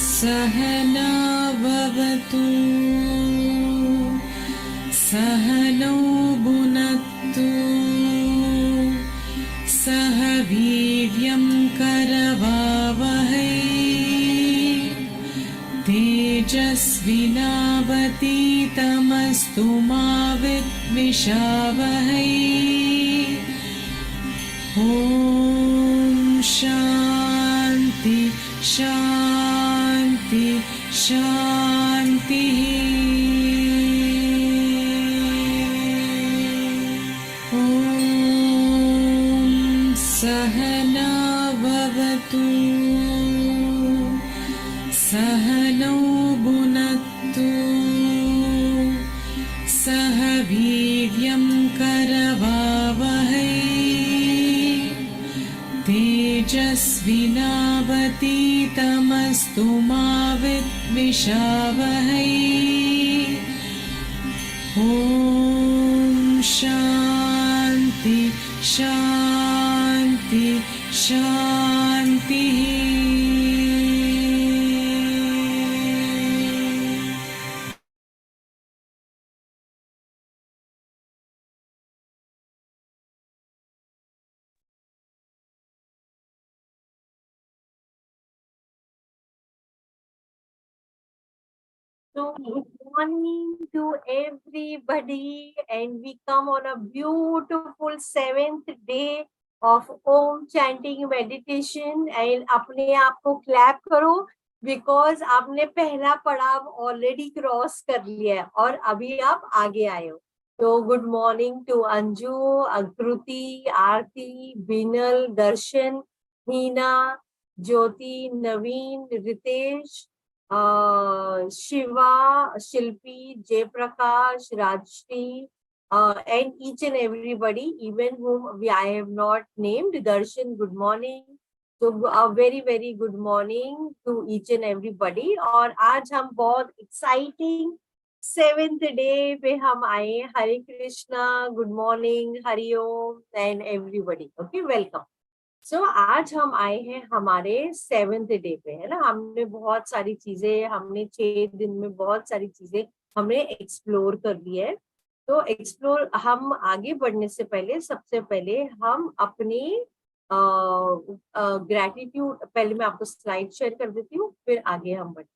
सहना भवतु सहनौ भुनक्तु सह वीर्यं करवावहै तेजस्विनावतीतमस्तु मा विद्विषावहै। ॐ शान्ति शान्ति शान्तिः। ॐ सहना भवतु सहनौ भुनक्तु सह वीर्यं करवावहै तेजस्विनावतीतमस्तु मा विद्विषावहै। ॐ शान्ति शान्ति शान्तिः। So good morning to everybody, and we come on a beautiful 7th day of Om chanting meditation. And अपने आप को clap करो because आपने पहला पड़ाव already cross कर लिया है और अभी आप आगे आए हो। तो good morning to अंजू, आकृति, आरती, बिनल, दर्शन, हीना, ज्योति, नवीन, Ritesh, Shiva, Shilpi, Jayprakash, Rajshri, and each and everybody, even whom I have not named. Darshan, good morning. So a very very good morning to each and everybody. और आज हम बहुत exciting 7th day पे हम आए। हरे Krishna, good morning, Hari Om and everybody. Okay, welcome. सो आज हम आए हैं हमारे 7th डे पे, है ना। हमने बहुत सारी चीजें, हमने 6 दिन में बहुत सारी चीजें हमने एक्सप्लोर कर ली है। तो एक्सप्लोर हम आगे बढ़ने से पहले सबसे पहले हम अपनी ग्रैटिट्यूड, पहले मैं आपको स्लाइड शेयर कर देती हूँ, फिर आगे हम बढ़ते।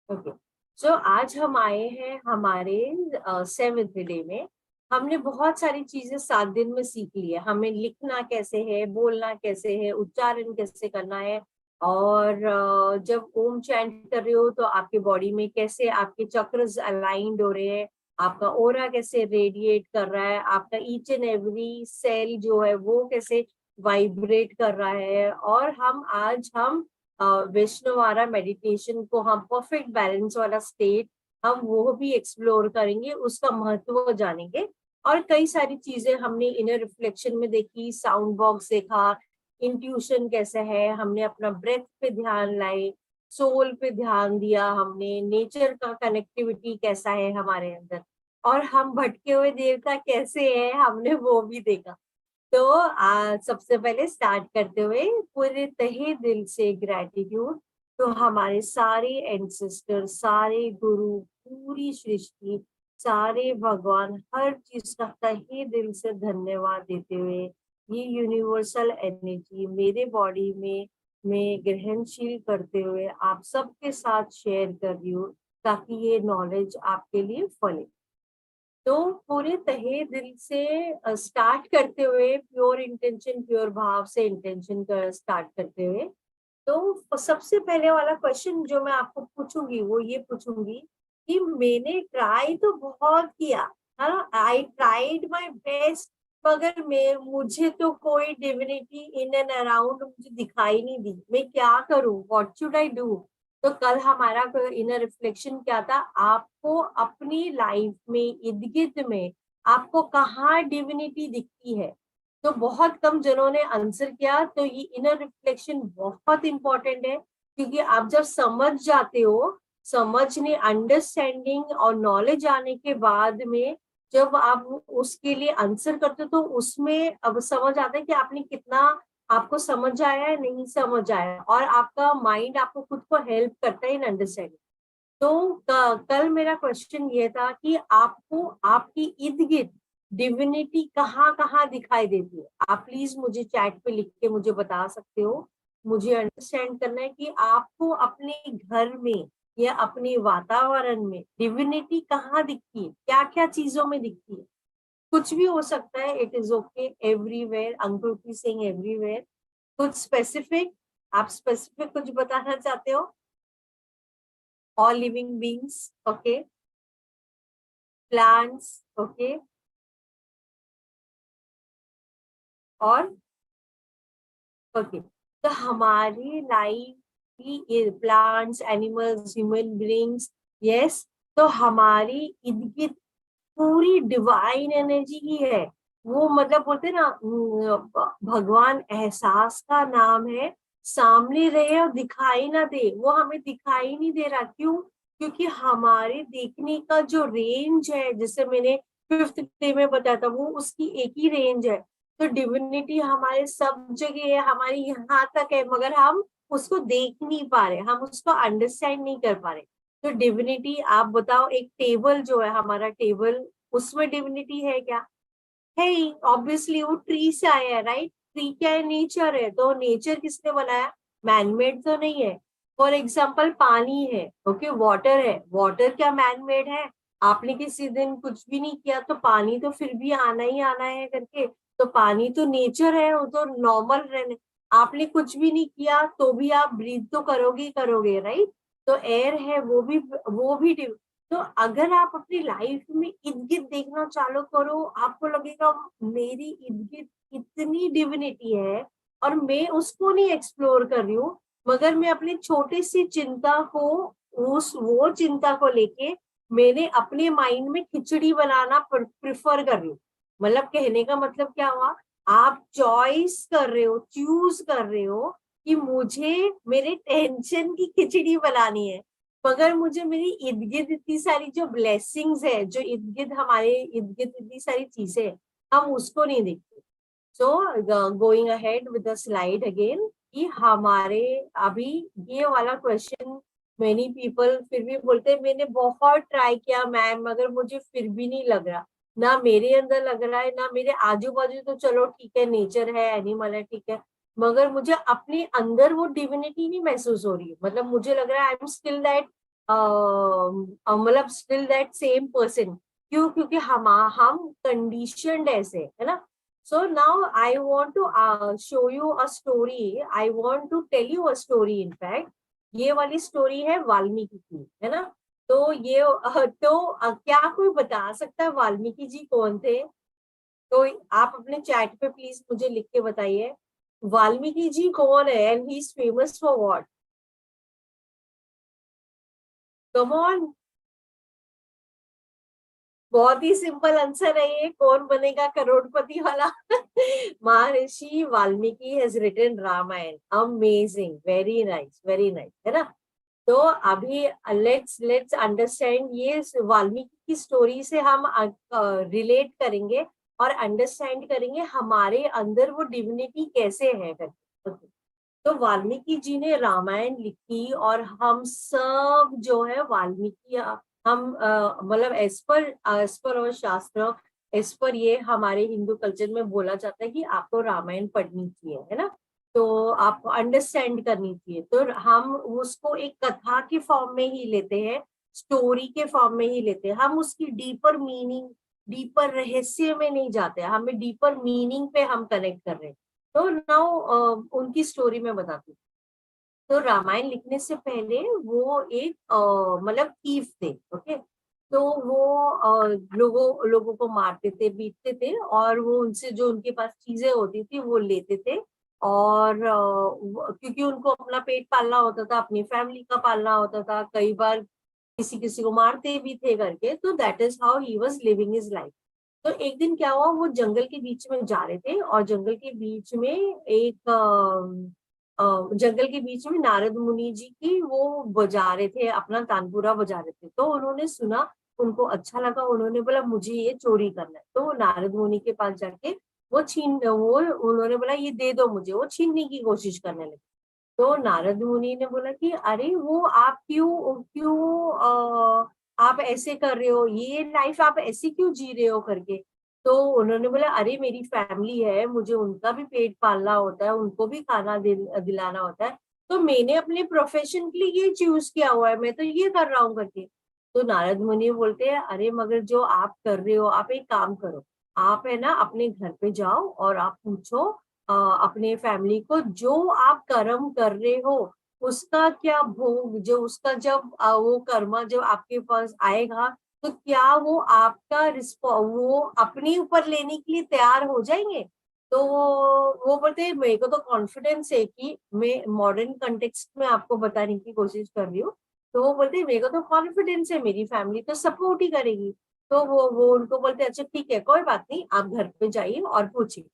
ओके, सो आज हम आए हैं हमारे 7th डे में। हमने बहुत सारी चीजें 7 दिन में सीख ली है। हमें लिखना कैसे है, बोलना कैसे है, उच्चारण कैसे करना है, और जब ओम चैंट कर रहे हो तो आपके बॉडी में कैसे आपके चक्रस अलाइंड हो रहे हैं, आपका ओरा कैसे रेडिएट कर रहा है, आपका ईच एंड एवरी सेल जो है वो कैसे वाइब्रेट कर रहा है। और आज हम वैष्णवारा मेडिटेशन को, हम परफेक्ट बैलेंस वाला स्टेट, हम वो भी एक्सप्लोर करेंगे, उसका महत्व जानेंगे। और कई सारी चीजें हमने इनर रिफ्लेक्शन में देखी, साउंड बॉक्स देखा, इंट्यूशन कैसा है, हमने अपना ब्रेथ पे ध्यान लाए, सोल पे ध्यान दिया, हमने नेचर का कनेक्टिविटी कैसा है हमारे अंदर, और हम भटके हुए देवता कैसे हैं हमने वो भी देखा। तो सबसे पहले स्टार्ट करते हुए पूरे तहे दिल से ग्रैटिट्यूड तो हमारे सारे एंसेस्टर, सारे गुरु, पूरी सृष्टि, सारे भगवान, हर चीज का तहे दिल से धन्यवाद देते हुए ये यूनिवर्सल एनर्जी मेरे बॉडी में मैं ग्रहणशील करते हुए आप सबके साथ शेयर कर रही हूँ, ताकि ये नॉलेज आपके लिए फले। तो पूरे तहे दिल से स्टार्ट करते हुए, प्योर इंटेंशन, प्योर भाव से इंटेंशन कर स्टार्ट करते हुए, तो सबसे पहले वाला क्वेश्चन जो मैं आपको पूछूंगी वो ये पूछूंगी कि मैंने ट्राई तो बहुत किया, आई ट्राइड माय बेस्ट, मगर मुझे तो कोई डिविनिटी इन एंड अराउंड मुझे दिखाई नहीं दी, मैं क्या करूं, व्हाट शुड आई डू। तो कल हमारा इनर रिफ्लेक्शन क्या था, आपको अपनी लाइफ में इर्द गिर्द में आपको कहाँ डिविनिटी दिखती है। तो बहुत कम जनों ने आंसर किया। तो ये इनर रिफ्लेक्शन बहुत इंपॉर्टेंट है, क्योंकि आप जब समझ जाते हो, समझने, अंडरस्टैंडिंग और नॉलेज आने के बाद में जब आप उसके लिए आंसर करते हो तो उसमें अब समझ आता है कि आपने कितना, आपको समझ आया है नहीं समझ आया, और आपका माइंड आपको खुद को हेल्प करता है इन अंडरस्टैंडिंग। तो कल मेरा क्वेश्चन ये था कि आपको आपकी इर्द गिर्द डिविनिटी कहाँ कहाँ दिखाई देती है। आप प्लीज मुझे चैट पे लिख के मुझे बता सकते हो। मुझे अंडरस्टैंड करना है कि आपको अपने घर में या अपने वातावरण में डिविनिटी कहाँ दिखती है, क्या क्या चीजों में दिखती है। कुछ भी हो सकता है, इट इज ओके, एवरीवेयर, अंकुर की सेइंग एवरीवेयर। कुछ स्पेसिफिक, आप स्पेसिफिक कुछ बताना चाहते हो? All living beings, okay, plants, okay, और ओके। तो हमारी लाइफ की plants, animals, human beings, yes, तो हमारी इर्द गिर्द पूरी डिवाइन एनर्जी ही है। वो मतलब बोलते हैं ना, भगवान एहसास का नाम है। सामने रहे और दिखाई ना दे, वो हमें दिखाई नहीं दे रहा, क्यों? क्योंकि हमारे देखने का जो रेंज है, जैसे मैंने फिफ्थ डे में बताया था, वो उसकी एक ही रेंज है। तो डिविनिटी हमारे सब जगह है, हमारी यहाँ तक है, मगर हम उसको देख नहीं पा रहे, हम उसको अंडरस्टैंड नहीं कर पा रहे। तो डिविनिटी, आप बताओ, एक टेबल जो है हमारा टेबल, उसमें डिविनिटी है क्या? है ही, ऑब्वियसली वो ट्री से आया है, राइट? ट्री क्या है? नेचर है। तो नेचर किसने बनाया? मैनमेड तो नहीं है। फॉर एग्जाम्पल पानी है, ओके, वाटर है, वाटर क्या मैनमेड है? आपने किसी दिन कुछ भी नहीं किया तो पानी तो फिर भी आना ही आना है करके, तो पानी तो नेचर है, वो तो नॉर्मल रहने। आपने कुछ भी नहीं किया तो भी आप ब्रीथ तो करोगे ही करोगे, राइट? तो एयर है, वो भी तो अगर आप अपनी लाइफ में इर्द गिर्द देखना चालू करो, आपको लगेगा मेरी इर्द गिर्द इतनी डिविनिटी है और मैं उसको नहीं एक्सप्लोर कर रही हूँ, मगर मैं अपनी छोटी सी चिंता को, उस वो चिंता को लेके मैंने अपने माइंड में खिचड़ी बनाना प्रिफर कर रही हूँ। मतलब कहने का मतलब क्या हुआ? आप चॉइस कर रहे हो, चूज कर रहे हो कि मुझे मेरे टेंशन की खिचड़ी बनानी है, मगर मुझे मेरी इर्द गिर्द इतनी सारी जो ब्लेसिंग्स है, जो इर्द गिर्द हमारे इर्द गिर्द इतनी सारी चीजें हैं, हम उसको नहीं देखते। So going ahead with the slide again, कि हमारे अभी ये वाला क्वेश्चन, मेनी पीपल फिर भी बोलते हैं मैंने बहुत ट्राई किया मैम, मगर मुझे फिर भी नहीं लग रहा, ना मेरे अंदर लग रहा है ना मेरे आजू बाजू, तो चलो ठीक है, नेचर है, एनिमल है, ठीक है, मगर मुझे अपने अंदर वो डिविनिटी नहीं महसूस हो रही है। मतलब मुझे लग रहा है आई एम स्टिल दैट, मतलब स्टिल दैट सेम पर्सन। क्यों? क्योंकि हम कंडीशनड ऐसे है ना। So now I want to show you a story, I want to tell you a story. In fact ये वाली स्टोरी है वाल्मीकि की, है ना। तो ये क्या कोई बता सकता है वाल्मीकि जी कौन थे? तो आप अपने चैट पे प्लीज मुझे लिख के बताइए, वाल्मीकि जी कौन है and he is famous for what? Come on, बहुत ही सिंपल आंसर है ये, कौन बनेगा करोड़पति वाला। Maharshi Valmiki has written Ramayan. Amazing, very nice, very nice, है ना। तो अभी लेट्स अंडरस्टैंड ये वाल्मीकि की स्टोरी से हम रिलेट करेंगे और अंडरस्टैंड करेंगे हमारे अंदर वो डिविनिटी कैसे है करके। Okay. तो वाल्मीकि जी ने रामायण लिखी और हम सब जो है वाल्मीकि, हम मतलब एज पर और शास्त्र, एज पर ये हमारे हिंदू कल्चर में बोला जाता है कि आपको रामायण पढ़नी चाहिए, है ना। तो आपको अंडरस्टैंड करनी चाहिए, तो हम उसको एक कथा के फॉर्म में ही लेते हैं, स्टोरी के फॉर्म में ही लेते हैं, हम उसकी डीपर मीनिंग, डीपर रहस्य में नहीं जाते, हमें डीपर मीनिंग पे हम कनेक्ट कर रहे हैं। तो नाउ उनकी स्टोरी में बताती हूँ। तो रामायण लिखने से पहले वो एक मतलब थीफ थे, ओके। तो वो लोगों को मारते थे, बीतते थे, और वो उनसे जो उनके पास चीजें होती थी वो लेते थे। और क्योंकि उनको अपना पेट पालना होता था, अपनी फैमिली का पालना होता था, कई बार किसी किसी को मारते भी थे करके, तो that is how he was living his life. तो एक दिन क्या हुआ, वो जंगल के बीच में जा रहे थे, और जंगल के बीच में एक जंगल के बीच में नारद मुनि जी की वो बजा रहे थे, अपना तानपुरा बजा रहे थे। तो उन्होंने सुना उनको अच्छा लगा, उन्होंने बोला मुझे ये चोरी करना है। तो नारद मुनि के पास जाके वो उन्होंने बोला ये दे दो मुझे, वो छीनने की कोशिश करने लगे। तो नारद मुनि ने बोला कि अरे वो आप क्यों क्यों आप ऐसे कर रहे हो, ये लाइफ आप ऐसे क्यों जी रहे हो करके। तो उन्होंने बोला अरे मेरी फैमिली है, मुझे उनका भी पेट पालना होता है, उनको भी खाना दिलाना होता है, तो मैंने अपने प्रोफेशन के लिए ये चूज किया हुआ है, मैं तो ये कर रहा हूँ करके। तो नारद मुनि बोलते हैं अरे मगर जो आप कर रहे हो, आप एक काम करो, आप है ना अपने घर पे जाओ और आप पूछो अपने फैमिली को, जो आप कर्म कर रहे हो उसका क्या भोग, जो उसका जब वो कर्मा जब आपके पास आएगा, तो क्या वो आपका वो अपने ऊपर लेने के लिए तैयार हो जाएंगे। तो वो बोलते हैं मेरे को तो कॉन्फिडेंस है कि मैं मॉडर्न कंटेक्स्ट में आपको बताने की कोशिश कर रही हूँ। तो वो बोलते हैं मेरे को तो कॉन्फिडेंस है, मेरी फैमिली तो सपोर्ट ही करेगी। तो वो उनको बोलते हैं अच्छा ठीक है कोई बात नहीं, आप घर पे जाइए और पूछिए।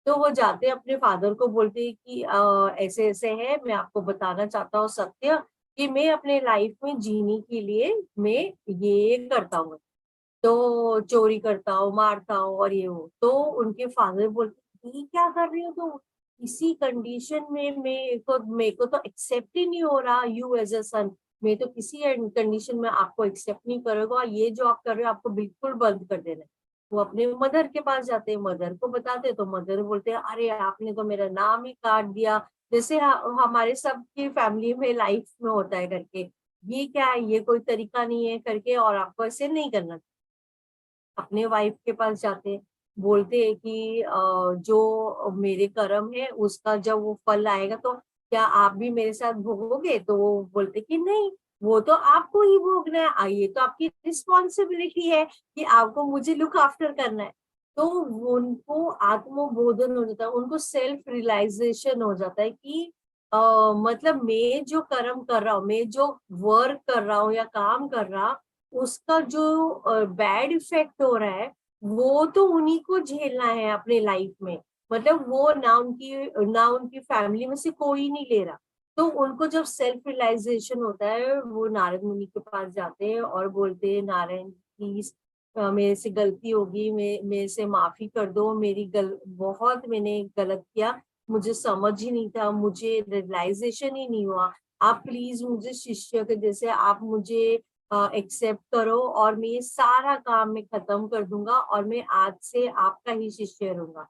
तो वो जाते अपने फादर को बोलते हैं कि ऐसे ऐसे है, मैं आपको बताना चाहता हूँ सत्य, कि मैं अपने लाइफ में जीने के लिए मैं ये करता हूँ, तो चोरी करता हूँ, मारता हूँ और ये वो। तो उनके फादर बोलते ये क्या कर रही हो तो, इसी कंडीशन में मेरे को तो एक्सेप्ट ही नहीं हो रहा यू एज अ सन, मैं तो किसी कंडीशन में आपको एक्सेप्ट नहीं करूंगा, ये जो आप कर रहे हो आपको बिल्कुल बंद कर देना है। वो अपने मदर के पास जाते हैं, मदर को बताते हैं, तो मदर बोलते हैं अरे आपने तो मेरा नाम ही काट दिया, जैसे हमारे सबकी फैमिली में लाइफ में होता है करके, ये क्या है, ये कोई तरीका नहीं है करके, और आपको ऐसे नहीं करना। अपने वाइफ के पास जाते हैं, बोलते हैं कि जो मेरे कर्म है उसका जब वो फल आएगा तो क्या आप भी मेरे साथ भोगोगे। तो वो बोलते कि नहीं, वो तो आपको ही भोगना है, ये तो आपकी रिस्पॉन्सिबिलिटी है कि आपको मुझे लुक आफ्टर करना है। तो उनको आत्मबोधन हो जाता है, उनको सेल्फ रियलाइजेशन हो जाता है कि मतलब मैं जो कर्म कर रहा हूँ, मैं जो वर्क कर रहा हूँ या काम कर रहा, उसका जो बैड इफेक्ट हो रहा है वो तो उन्हीं को झेलना है अपने लाइफ में। मतलब वो ना उनकी फैमिली में से कोई नहीं ले रहा। तो उनको जब सेल्फ रियलाइजेशन होता है, वो नारद मुनि के पास जाते हैं और बोलते हैं नारायण प्लीज मेरे से गलती होगी, मेरे से माफी कर दो, बहुत मैंने गलत किया, मुझे समझ ही नहीं था, मुझे रियलाइजेशन ही नहीं हुआ, आप प्लीज मुझे शिष्य के जैसे आप मुझे एक्सेप्ट करो, और मैं ये सारा काम मैं खत्म कर दूंगा और मैं आज से आपका ही शिष्य रहूंगा।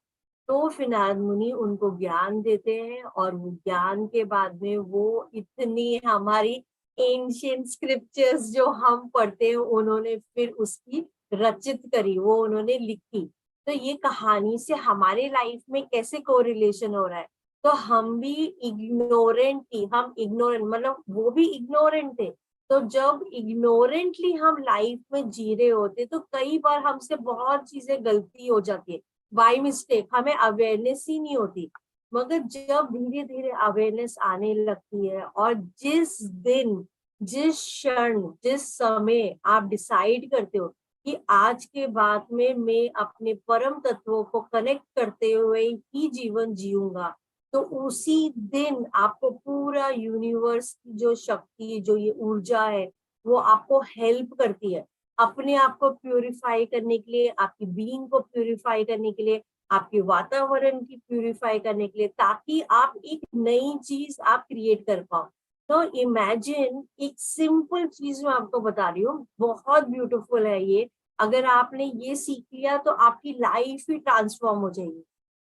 तो फिर नारद मुनि उनको ज्ञान देते हैं, और वो ज्ञान के बाद में वो इतनी हमारी एंशियंट स्क्रिप्चर्स जो हम पढ़ते हैं उन्होंने फिर उसकी रचित करी, वो उन्होंने लिखी। तो ये कहानी से हमारे लाइफ में कैसे कोरिलेशन हो रहा है। तो हम भी इग्नोरेंट थी, हम इग्नोरेंट मतलब वो भी इग्नोरेंट थे। तो जब इग्नोरेंटली हम लाइफ में जी रहे होते तो कई बार हमसे बहुत चीजें गलती हो जाती है बाय मिस्टेक, हमें अवेयरनेस ही नहीं होती। मगर जब धीरे धीरे अवेयरनेस आने लगती है, और जिस दिन, जिस क्षण, जिस समय आप डिसाइड करते हो कि आज के बाद में मैं अपने परम तत्वों को कनेक्ट करते हुए ही जीवन जीऊंगा, तो उसी दिन आपको पूरा यूनिवर्स की जो शक्ति, जो ये ऊर्जा है, वो आपको हेल्प करती है अपने आप को प्यूरिफाई करने के लिए, आपकी बीइंग को प्यूरिफाई करने के लिए, आपके वातावरण की प्यूरिफाई करने के लिए, ताकि आप एक नई चीज आप क्रिएट कर पाओ। तो इमेजिन, एक सिंपल चीज मैं आपको बता रही हूँ, बहुत ब्यूटीफुल है ये। अगर आपने ये सीख लिया तो आपकी लाइफ ही ट्रांसफॉर्म हो जाएगी।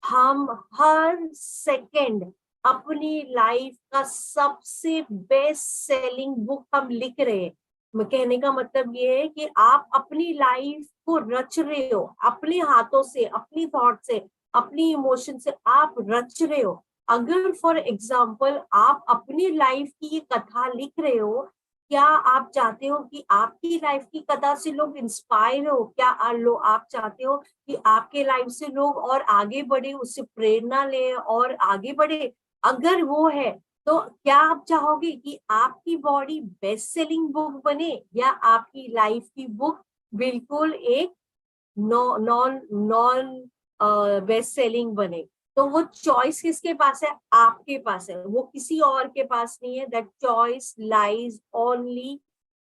हम हर सेकंड अपनी लाइफ का सबसे बेस्ट सेलिंग बुक हम लिख रहे हैं। कहने का मतलब ये है कि आप अपनी लाइफ को रच रहे हो अपने हाथों से, अपनी थॉट से, अपनी इमोशन से आप रच रहे हो। अगर फॉर एग्जाम्पल आप अपनी लाइफ की ये कथा लिख रहे हो, क्या आप चाहते हो कि आपकी लाइफ की कथा से लोग इंस्पायर हो, क्या आप चाहते हो कि आपके लाइफ से लोग और आगे बढ़े, उससे प्रेरणा ले और आगे बढ़े? अगर वो है तो क्या आप चाहोगे कि आपकी बॉडी बेस्ट सेलिंग बुक बने, या आपकी लाइफ की बुक बिल्कुल एक नॉन नॉन बेस्ट सेलिंग बने? तो वो चॉइस किसके पास है? आपके पास है, वो किसी और के पास नहीं है। That choice lies only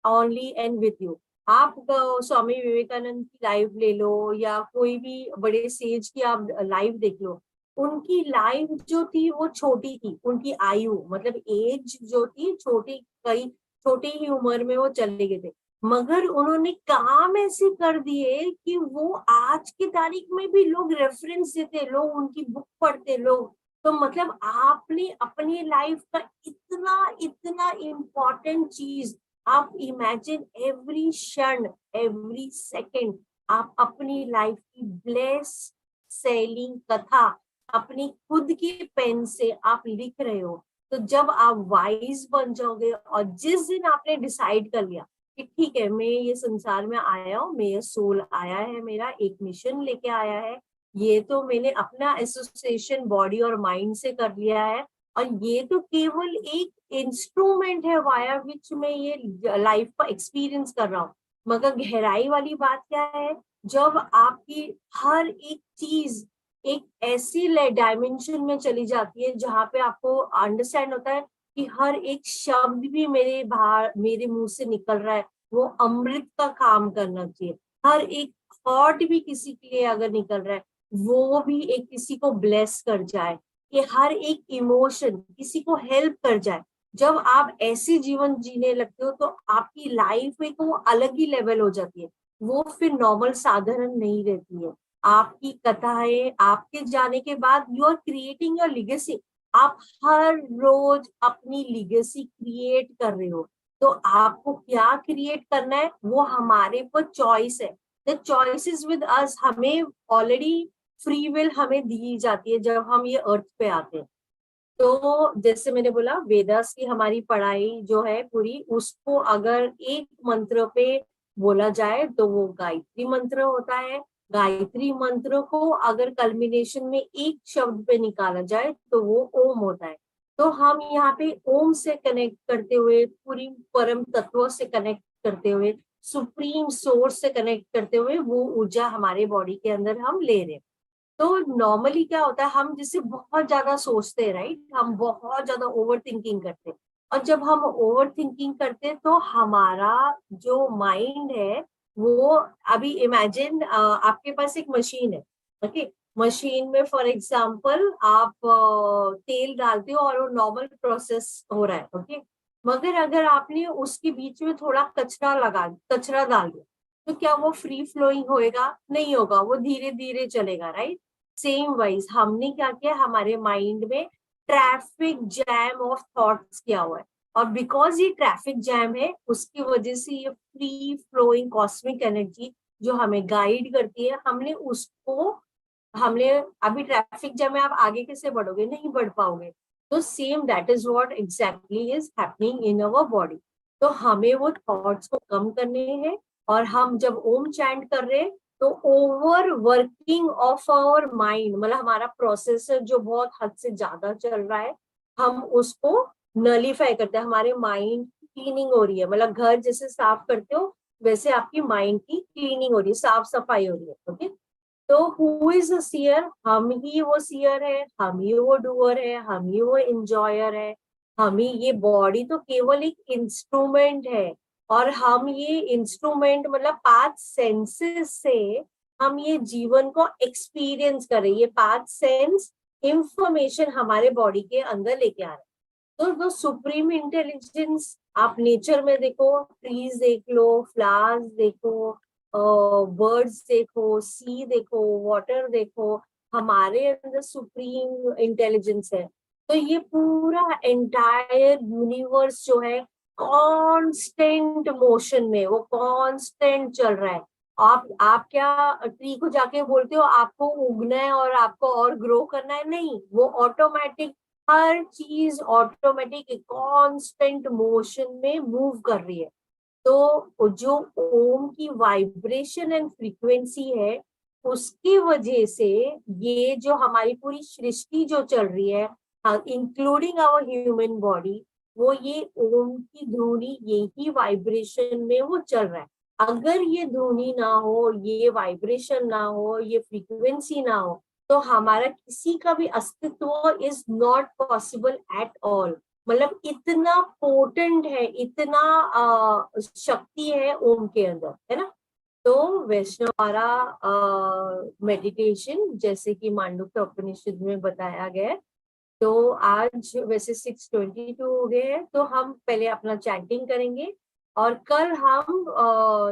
only and with you. आप स्वामी विवेकानंद की लाइफ ले लो या कोई भी बड़े सेज की आप लाइफ देख लो, उनकी लाइफ जो थी वो छोटी थी, उनकी आयु मतलब एज जो थी छोटी, कई छोटी ही उम्र में वो चले गए थे, मगर उन्होंने काम ऐसे कर दिए कि वो आज की तारीख में भी लोग रेफरेंस देते, लोग उनकी बुक पढ़ते लोग। तो मतलब आपने अपनी लाइफ का इतना इतना इम्पोर्टेंट चीज, आप इमेजिन एवरी क्षण, एवरी सेकेंड आप अपनी लाइफ की ब्लेस सेलिंग कथा अपनी खुद के पेन से आप लिख रहे हो। तो जब आप वाइज बन जाओगे और जिस दिन आपने डिसाइड कर लिया कि ठीक है मैं ये संसार में आया हूँ, मेरा सोल आया है, मेरा एक मिशन लेके आया है, ये तो मैंने अपना एसोसिएशन बॉडी और माइंड से कर लिया है, और ये तो केवल एक इंस्ट्रूमेंट है वाया विच में ये लाइफ का एक्सपीरियंस कर रहा हूँ। मगर गहराई वाली बात क्या है, जब आपकी हर एक चीज एक ऐसी डायमेंशन में चली जाती है जहां पे आपको अंडरस्टैंड होता है कि हर एक शब्द भी मेरे बाहर मेरे मुंह से निकल रहा है वो अमृत का काम करना चाहिए, हर एक थॉट भी किसी के लिए अगर निकल रहा है वो भी एक किसी को ब्लेस कर जाए, कि हर एक इमोशन किसी को हेल्प कर जाए। जब आप ऐसे जीवन जीने लगते हो तो आपकी लाइफ एक वो अलग ही लेवल हो जाती है, वो फिर नॉर्मल साधारण नहीं रहती है। आपकी कथाएं आपके जाने के बाद you are creating your legacy, आप हर रोज अपनी लिगेसी क्रिएट कर रहे हो। तो आपको क्या क्रिएट करना है वो हमारे पर चॉइस है, the choice is with us, हमें ऑलरेडी फ्री विल हमें दी जाती है जब हम ये अर्थ पे आते हैं। तो जैसे मैंने बोला वेदास की हमारी पढ़ाई जो है पूरी, उसको अगर एक मंत्र पे बोला जाए तो वो गायत्री मंत्र होता है। गायत्री मंत्र को अगर कल्मिनेशन में एक शब्द पे निकाला जाए तो वो ओम होता है। तो हम यहाँ पे ओम से कनेक्ट करते हुए, पूरी परम तत्व से कनेक्ट करते हुए, सुप्रीम सोर्स से कनेक्ट करते हुए वो ऊर्जा हमारे बॉडी के अंदर हम ले रहे हैं। तो नॉर्मली क्या होता है, हम जिससे बहुत ज्यादा सोचते हैं, राइट, हम बहुत ज्यादा ओवर थिंकिंग करते हैं। और जब हम ओवर थिंकिंग करते हैं तो हमारा जो माइंड है वो, अभी इमेजिन आपके पास एक मशीन है, ओके, मशीन में फॉर एग्जांपल आप तेल डालते हो और वो नॉर्मल प्रोसेस हो रहा है, ओके, मगर अगर आपने उसके बीच में थोड़ा कचरा डाल दिया तो क्या वो फ्री फ्लोइंग होएगा? नहीं होगा, वो धीरे धीरे चलेगा, राइट। सेम वाइज हमने क्या किया, हमारे माइंड में ट्रैफिक जैम ऑफ थॉट्स किया हुआ है, और बिकॉज ये ट्रैफिक जैम है उसकी वजह से ये फ्री फ्लोइंग कॉस्मिक एनर्जी जो हमें गाइड करती है, हमने अभी ट्रैफिक जैम में आप आगे कैसे बढ़ोगे? नहीं बढ़ पाओगे। तो same that is what exactly is happening in our body. तो हमें वो थॉट्स को कम करने हैं, और हम जब ओम चैंट कर रहे हैं तो over working of our mind, मतलब हमारा प्रोसेसर जो बहुत हद से ज्यादा चल रहा है, हम उसको नलीफाई करते हैं, हमारे माइंड की क्लीनिंग हो रही है, मतलब घर जैसे साफ करते हो वैसे आपकी माइंड की क्लीनिंग हो रही है, साफ सफाई हो रही है, ओके। तो हु इज अ सीयर? हम ही वो सीयर है, हम ही वो डूअर है, हम ही वो इंजॉयर है, हम ही, ये बॉडी तो केवल एक इंस्ट्रूमेंट है, और हम ये इंस्ट्रूमेंट मतलब 5 सेंसेस से हम ये जीवन को एक्सपीरियंस कर रहे हैं, ये 5 सेंस इंफॉर्मेशन हमारे बॉडी के अंदर लेके आ रहे हैं। तो सुप्रीम इंटेलिजेंस आप नेचर में देखो, ट्रीज देख लो, फ्लावर्स देखो, बर्ड्स देखो, सी देखो, वाटर देखो, हमारे अंदर सुप्रीम इंटेलिजेंस है। तो ये पूरा एंटायर यूनिवर्स जो है कांस्टेंट मोशन में, वो कांस्टेंट चल रहा है। आप क्या ट्री को जाके बोलते हो आपको उगना है और आपको और ग्रो करना है? नहीं, वो ऑटोमेटिक, हर चीज ऑटोमेटिक कांस्टेंट मोशन में मूव कर रही है। तो जो ओम की वाइब्रेशन एंड फ्रीक्वेंसी है उसकी वजह से ये जो हमारी पूरी सृष्टि जो चल रही है, इंक्लूडिंग आवर ह्यूमन बॉडी, वो ये ओम की ध्वनि यही वाइब्रेशन में वो चल रहा है। अगर ये ध्वनि ना हो, ये वाइब्रेशन ना हो, ये फ्रीक्वेंसी ना हो, तो हमारा किसी का भी अस्तित्व is not possible at all. मतलब इतना पोटेंट है, इतना शक्ति है ओम के अंदर, है ना। तो वैष्णव द्वारा मेडिटेशन, जैसे कि मांडुक्य उपनिषद में बताया गया है, तो आज वैसे 6:22 हो गए हैं, तो हम पहले अपना चैंटिंग करेंगे, और कल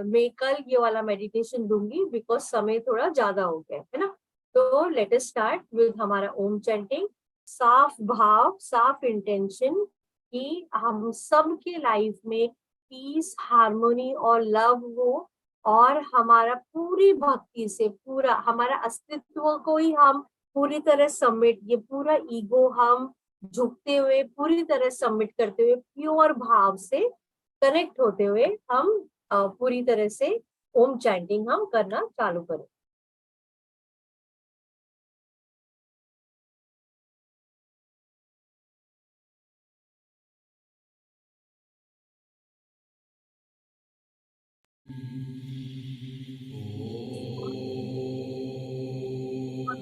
मैं कल ये वाला मेडिटेशन दूंगी, बिकॉज समय थोड़ा ज्यादा हो गया है ना। तो लेट अस स्टार्ट विद हमारा ओम चैंटिंग। साफ भाव, साफ इंटेंशन कि हम सब के लाइफ में पीस, हार्मोनी और लव हो, और हमारा पूरी भक्ति से, पूरा हमारा अस्तित्व को ही हम पूरी तरह सबमिट, ये पूरा ईगो हम झुकते हुए, पूरी तरह सबमिट करते हुए, प्योर भाव से कनेक्ट होते हुए हम पूरी तरह से ओम चैंटिंग हम करना चालू करें।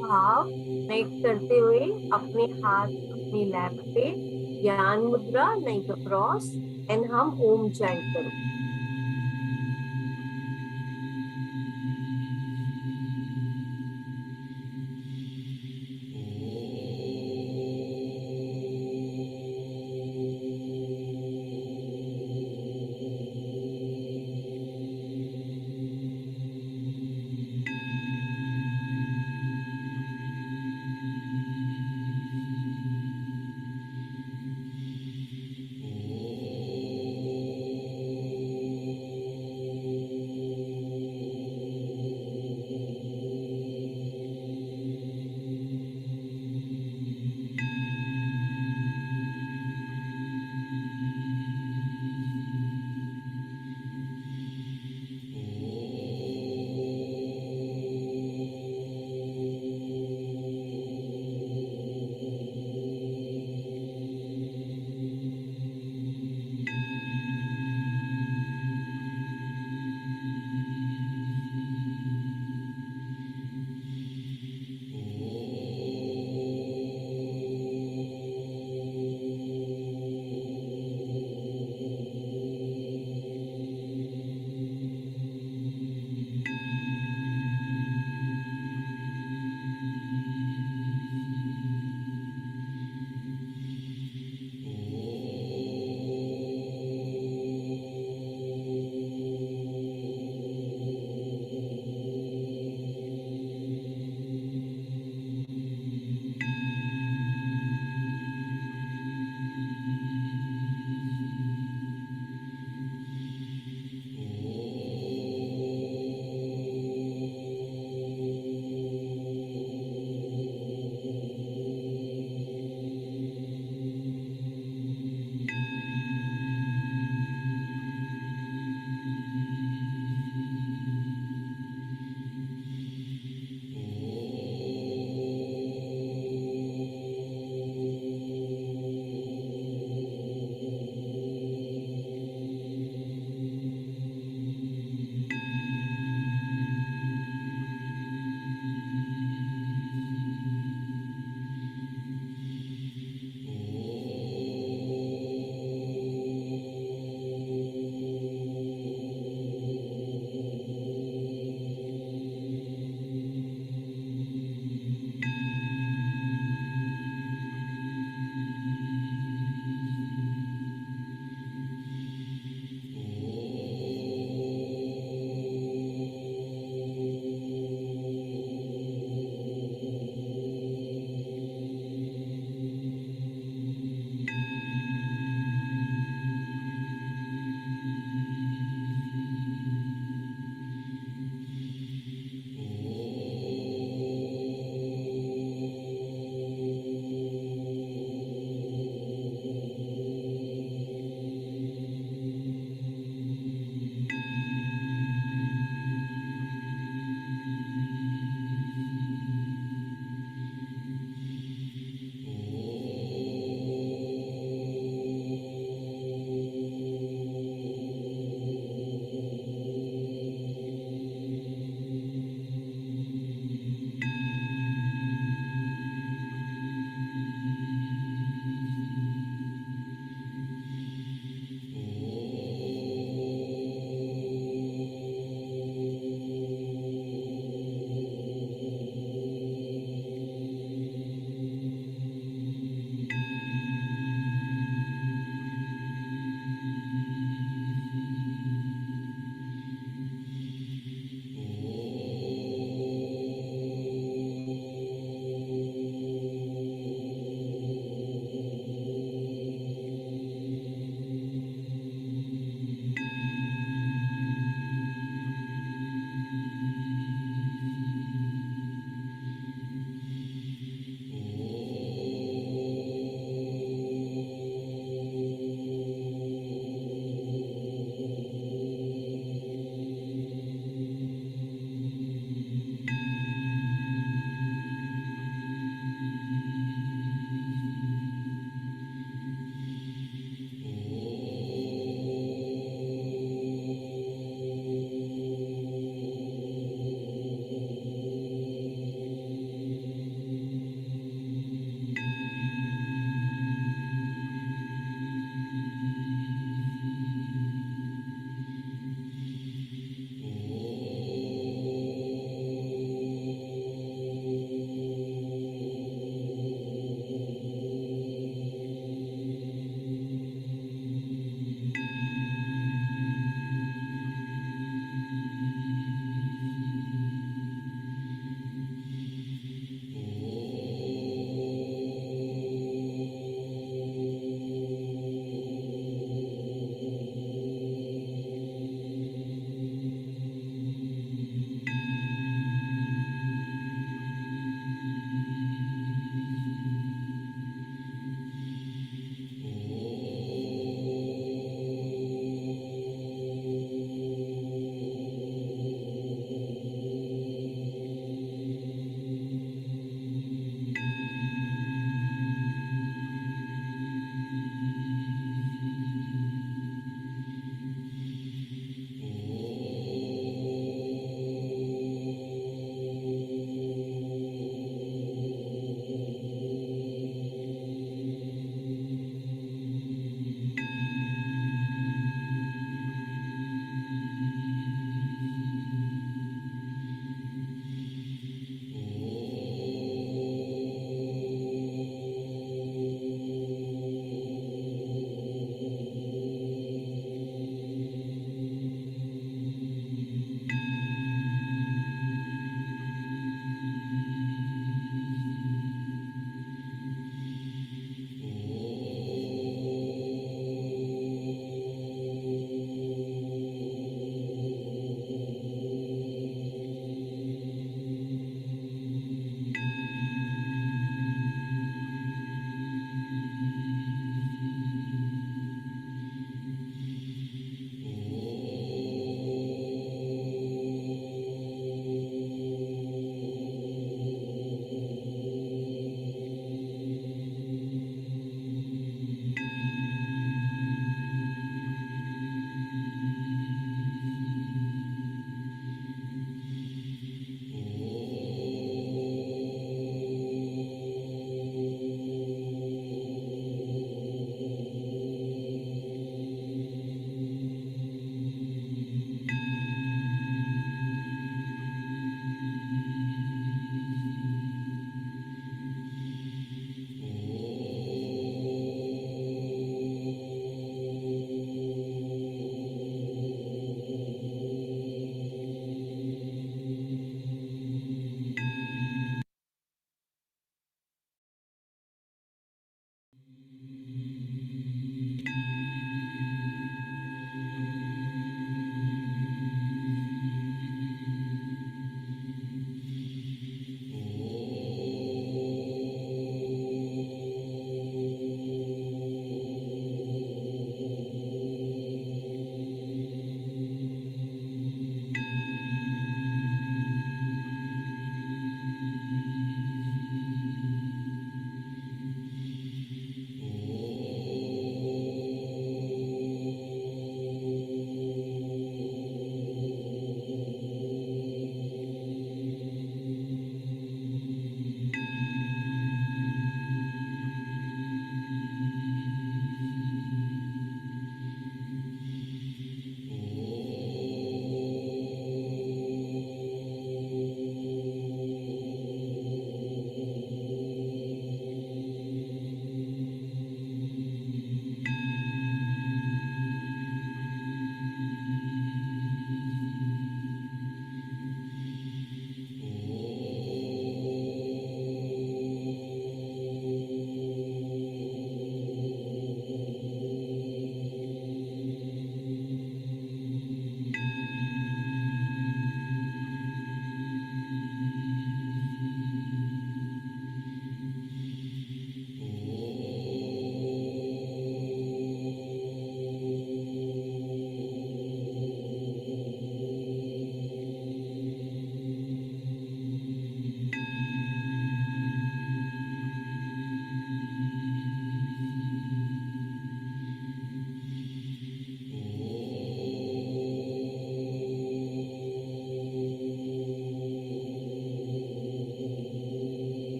भाव मेक करते हुए अपने हाथ अपनी लैप पे, ज्ञान मुद्रा नहीं तो क्रॉस, एंड हम ओम चैंट करें।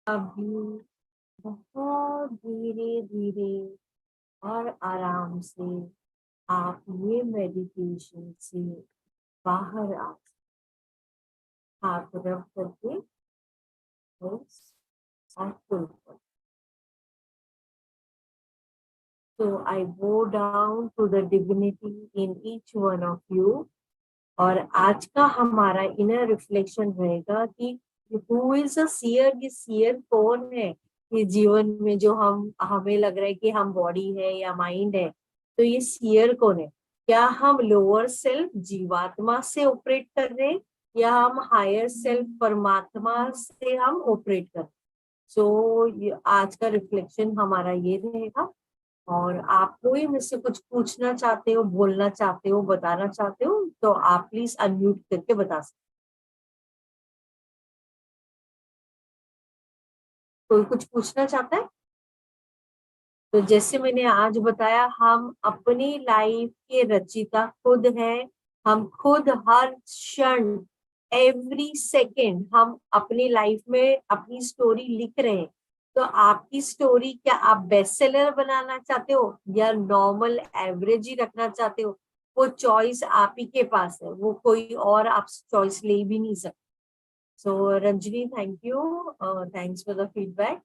अभी बहुत धीरे धीरे और आराम से आप ये मेडिटेशन से बाहर आ, हाथ रब करके बस और पुल कर। So I bow down to the divinity in each one of you. और आज का हमारा इनर रिफ्लेक्शन रहेगा कि हु इज अ सीयर, ये सीयर कौन है ये जीवन में, जो हमें लग रहा है कि हम बॉडी है या माइंड है, तो ये सीयर कौन है? क्या हम लोअर सेल्फ जीवात्मा से ऑपरेट कर रहे हैं या हम हायर सेल्फ परमात्मा से हम ऑपरेट कर रहे हैं? सो आज का रिफ्लेक्शन हमारा ये रहेगा। और आप कोई मुझसे कुछ पूछना चाहते हो, बोलना चाहते हो, बताना चाहते हो, तो आप प्लीज अनम्यूट करके बता सकते। कोई कुछ पूछना चाहता है? तो जैसे मैंने आज बताया, हम अपनी लाइफ के रचयिता खुद हैं। हम खुद हर क्षण, एवरी सेकेंड हम अपनी लाइफ में अपनी स्टोरी लिख रहे हैं। तो आपकी स्टोरी क्या आप बेस्ट सेलर बनाना चाहते हो या नॉर्मल एवरेज ही रखना चाहते हो, वो चॉइस आप ही के पास है, वो कोई और आप चॉइस ले भी नहीं सकते। So Ranjani, thank you, thanks for the feedback.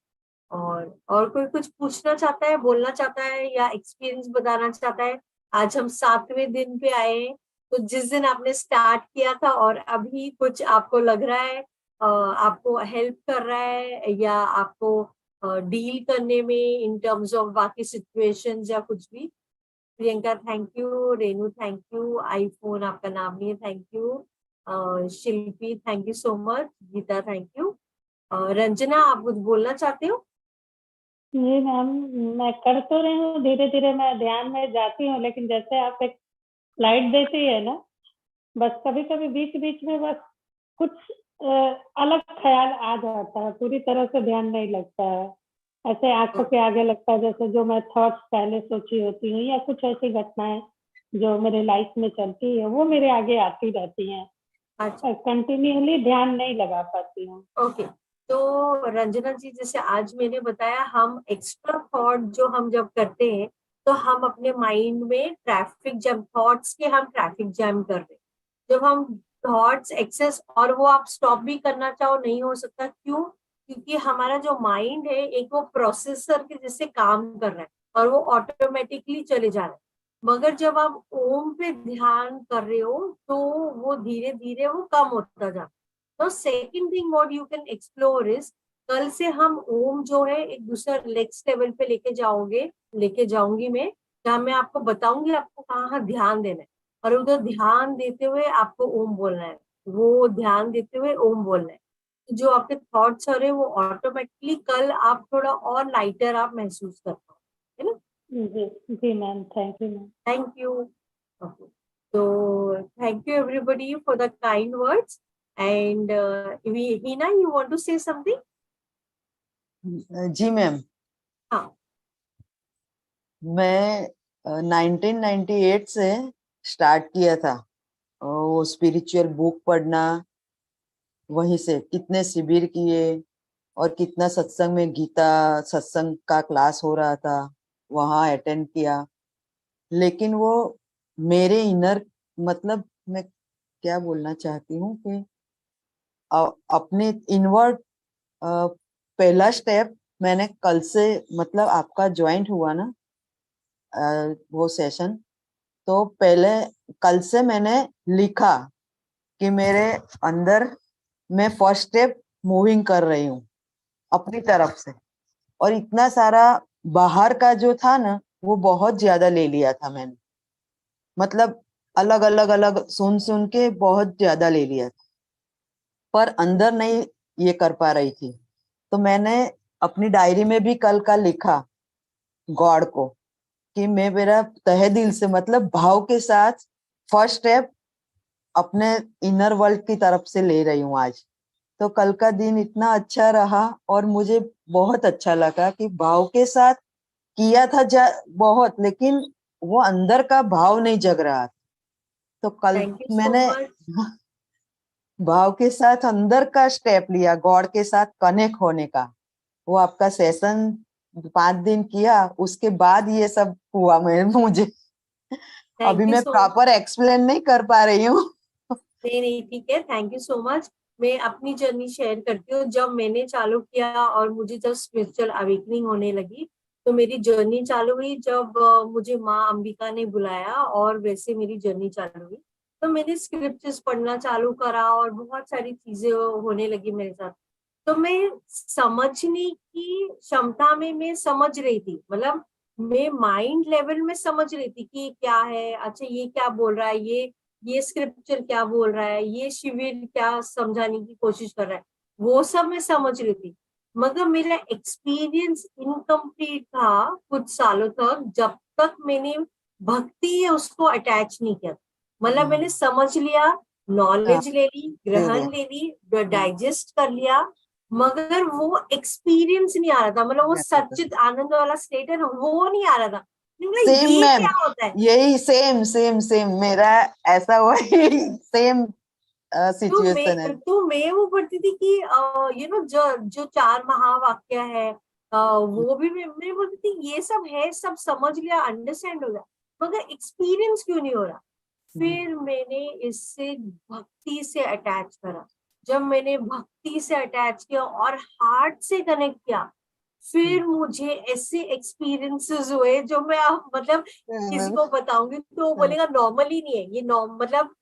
और कोई कुछ पूछना चाहता है, बोलना चाहता है या एक्सपीरियंस बताना चाहता है? आज हम 7वें दिन पे आए हैं, तो जिस दिन आपने स्टार्ट किया था और अभी कुछ आपको लग रहा है, आपको हेल्प कर रहा है या आपको डील करने में इन टर्म्स ऑफ बाकी सिचुएशंस या कुछ भी? Priyanka thank you, Renu thank you, iPhone आपका नाम नहीं है, thank you, Shilpi thank you so much, Geeta thank you, Ranjana आप कुछ बोलना चाहते हो? जी मैम, मैं कर तो रही हूँ, धीरे धीरे मैं ध्यान में जाती हूँ, लेकिन जैसे आप एक स्लाइड देती है ना, बस कभी कभी बीच बीच में बस कुछ अलग ख्याल आ जाता है, पूरी तरह से ध्यान नहीं लगता है। ऐसे आंखों के आगे लगता है जैसे जो मैं थॉट्स पहले सोची होती हूँ या कुछ ऐसी घटनाएं जो मेरे लाइफ में चलती है वो मेरे आगे आती रहती हैं। अच्छा, कंटिन्यूअली ध्यान नहीं लगा पाती हूँ। ओके। तो रंजना जी, जैसे आज मैंने बताया, हम एक्स्ट्रा थॉट जो हम जब करते हैं, तो हम अपने माइंड में ट्रैफिक जैम, थॉट्स के हम ट्रैफिक जैम कर रहे हैं। जब हम थॉट्स एक्सेस, और वो आप स्टॉप भी करना चाहो नहीं हो सकता, क्यों? क्योंकि हमारा जो माइंड है एक वो प्रोसेसर के जैसे काम कर रहा है और वो ऑटोमेटिकली चले जा रहा है। मगर जब आप ओम पे ध्यान कर रहे हो तो वो धीरे धीरे वो कम होता जाता है। तो second thing what you can explore is, कल से हम ओम जो है एक दूसरा नेक्स्ट लेवल पे लेके जाऊंगी मैं, जहाँ मैं आपको बताऊंगी आपको कहाँ ध्यान देना है, और उधर ध्यान देते हुए आपको ओम बोलना है, वो ध्यान देते हुए ओम बोलना है। तो जो आपके थॉट्स हो रहे हैं वो ऑटोमेटिकली कल आप थोड़ा और लाइटर आप महसूस कर पाओ, है ना? जी जी ma'am, thank you ma'am. Thank you. Okay. So thank you everybody for the kind words. And Hina, you want to say something? जी मैम, हाँ, मैं 1998 से स्टार्ट किया था वो स्पिरिचुअल बुक पढ़ना। वहीं से कितने शिविर किए और कितना सत्संग में, गीता सत्संग का क्लास हो रहा था, वहाँ अटेंड किया। लेकिन वो मेरे इनर, मतलब मैं क्या बोलना चाहती हूँ कि अपने इनवर्ड पहला स्टेप मैंने कल से, मतलब आपका ज्वाइंट हुआ ना वो सेशन, तो पहले कल से मैंने लिखा कि मेरे अंदर मैं फर्स्ट स्टेप मूविंग कर रही हूँ अपनी तरफ से। और इतना सारा बाहर का जो था ना वो बहुत ज्यादा ले लिया था मैंने, मतलब अलग अलग अलग सुन सुन के बहुत ज्यादा ले लिया था, पर अंदर नहीं ये कर पा रही थी। तो मैंने अपनी डायरी में भी कल का लिखा गॉड को कि मैं मेरा तहे दिल से, मतलब भाव के साथ फर्स्ट स्टेप अपने इनर वर्ल्ड की तरफ से ले रही हूँ आज। तो कल का दिन इतना अच्छा रहा और मुझे बहुत अच्छा लगा कि भाव के साथ किया था बहुत, लेकिन वो अंदर का भाव नहीं जग रहा था। तो कल thank you so मैंने much. भाव के साथ अंदर का स्टेप लिया, गॉड के साथ कनेक्ट होने का। वो आपका सेशन 5 दिन किया, उसके बाद ये सब हुआ मुझे। अभी थैंक यू मैं सो प्रॉपर एक्सप्लेन नहीं कर पा रही हूँ। नहीं ठीक है, थैंक यू सो मच। मैं अपनी जर्नी शेयर करती हूँ। जब मैंने चालू किया और मुझे जब स्पिरिचुअल अवेकनिंग होने लगी, तो मेरी जर्नी चालू हुई जब मुझे माँ अंबिका ने बुलाया, और वैसे मेरी जर्नी चालू हुई। तो मैंने स्क्रिप्चर्स पढ़ना चालू करा और बहुत सारी चीजें होने लगी मेरे साथ। तो मैं समझने की क्षमता में मैं समझ रही थी, मतलब मैं माइंड लेवल में समझ रही थी कि क्या है, अच्छा ये क्या बोल रहा है, ये स्क्रिप्चर क्या बोल रहा है, ये शिविर क्या समझाने की कोशिश कर रहा है, वो सब मैं समझ रही थी। मगर मेरा एक्सपीरियंस इनकम्प्लीट था कुछ सालों तक, जब तक मैंने भक्ति है उसको अटैच नहीं किया। मतलब मैंने समझ लिया, हाँ, नॉलेज ले ली, दे ग्रहण ले ली, डाइजेस्ट कर लिया, मगर वो एक्सपीरियंस नहीं आ रहा था। मतलब वो सच्चित आनंद वाला स्टेट है ना, वो नहीं आ रहा था। मतलब सेम ये मैम, क्या होता है? यही सेम सेम सेम मेरा ऐसा हुआ ही, सेम सिचुएशन है। तो मैं वो पढ़ती थी कि जो चार महावाक्य है, वो भी मैं बोलती थी ये सब है, सब समझ लिया, अंडरस्टैंड हो गया, मगर एक्सपीरियंस क्यों नहीं हो रहा? फिर मैंने इससे भक्ति से अटैच करा। जब मैंने भक्ति से अटैच किया और हार्ट से कनेक्ट किया, फिर मुझे ऐसे एक्सपीरियंसेस हुए जो मैं अब मतलब किसी को बताऊंगी तो वो बोलेगा नॉर्मल ही नहीं है ये। मतलब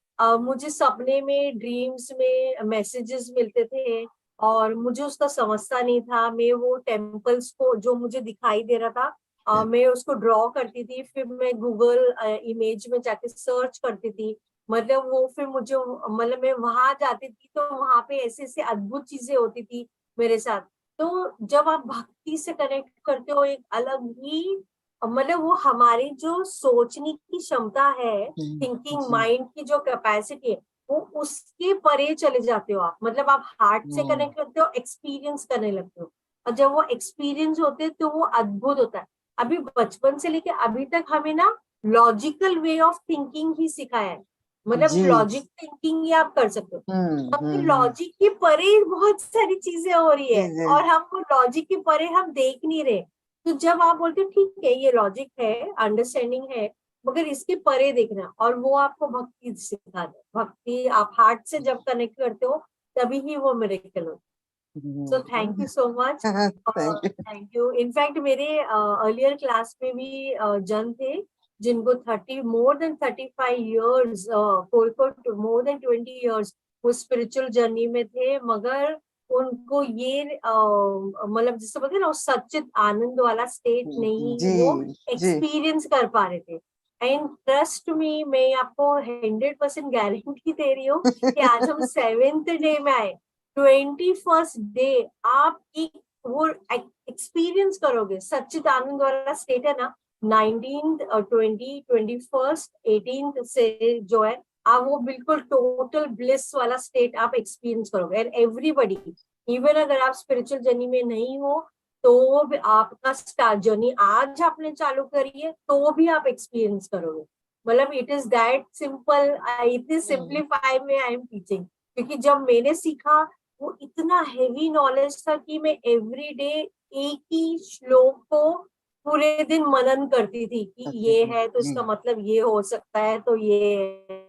मुझे सपने में, ड्रीम्स में मैसेजेस मिलते थे और मुझे उसका समझता नहीं था। मैं वो टेम्पल्स को जो मुझे दिखाई दे रहा था, मैं उसको ड्रॉ करती थी, फिर मैं गूगल इमेज में जाके सर्च करती थी। मतलब वो फिर मुझे, मतलब मैं वहां जाती थी तो वहां पे ऐसे ऐसे अद्भुत चीजें होती थी मेरे साथ। तो जब आप भक्ति से कनेक्ट करते हो, एक अलग ही, मतलब वो हमारी जो सोचने की क्षमता है, थिंकिंग माइंड की जो कैपेसिटी है, वो उसके परे चले जाते हो आप। मतलब आप हार्ट से कनेक्ट करते हो, एक्सपीरियंस करने लगते हो, और जब वो एक्सपीरियंस होते हैं तो वो अद्भुत होता है। अभी बचपन से लेके अभी तक हमें ना लॉजिकल वे ऑफ थिंकिंग ही सिखाया है। मतलब जी। लॉजिक थिंकिंग ही आप कर सकते हो, मगर हम्म। लॉजिक के परे बहुत सारी चीजें हो रही है चीजें। और हम वो लॉजिक के परे हम देख नहीं रहे। तो जब आप बोलते हो ठीक है ये लॉजिक है, अंडरस्टैंडिंग है, मगर इसके परे देखना, और वो आपको भक्ति सिखा दे। भक्ति आप हार्ट से जब कनेक्ट करते हो तभी ही वो मिरेकल होता है। So thank you so much. Thank you. Thank you. In fact मेरे अर्लियर क्लास में भी जन थे जिनको 35 years, कोई को more than 20 years वो स्पिरिचुअल जर्नी में थे, मगर उनको ये मतलब जिससे बोलते हैं ना, वो सच्चित आनंद वाला स्टेट नहीं जी वो जी। एक्सपीरियंस कर पा रहे थे। एंड ट्रस्ट मी, मैं आपको 100% गारंटी दे रही हूँ कि आज हम 7th डे में आए, 21st डे आप एक वो एक्सपीरियंस करोगे। सच्चित आनंद वाला स्टेट है ना, 19th और 21st 18th से जो है, आप वो बिल्कुल टोटल ब्लिस वाला स्टेट आप एक्सपीरियंस करोगे। एंड एवरीबडी, इवन अगर आप स्पिरिचुअल जर्नी में नहीं हो तो भी आपका स्टार्ट जर्नी आज आपने चालू करी है तो भी आप एक्सपीरियंस करोगे। मतलब इट इज दैट सिंपल, इतनी सिंप्लीफाई में आई एम टीचिंग। क्योंकि जब मैंने सीखा, वो इतना हेवी नॉलेज था कि मैं एवरी डे एक ही श्लोक को पूरे दिन मनन करती थी कि ये है तो इसका मतलब ये हो सकता है, तो ये है,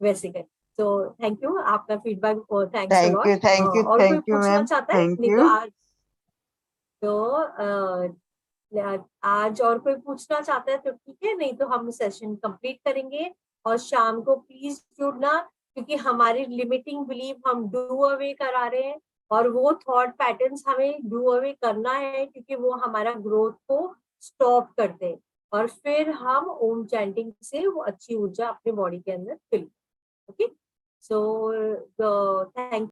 वैसे कर। तो थैंक यू आपका feedback, thanks a thank lot. You thank you और कोई थैंक यू पूछना मैम, चाहता है? थैंक नहीं तो यू। आज और कोई पूछना चाहता है तो ठीक है, नहीं तो हम सेशन कंप्लीट करेंगे। और शाम को प्लीज जुड़ना, क्योंकि हमारी लिमिटिंग बिलीफ हम डू अवे करा रहे हैं, और वो थॉट पैटर्न्स हमें डू अवे करना है, क्योंकि वो हमारा ग्रोथ को स्टॉप करते हैं। और फिर हम ओम चैंटिंग से वो अच्छी ऊर्जा अपने बॉडी के अंदर फिल। Okay, so thank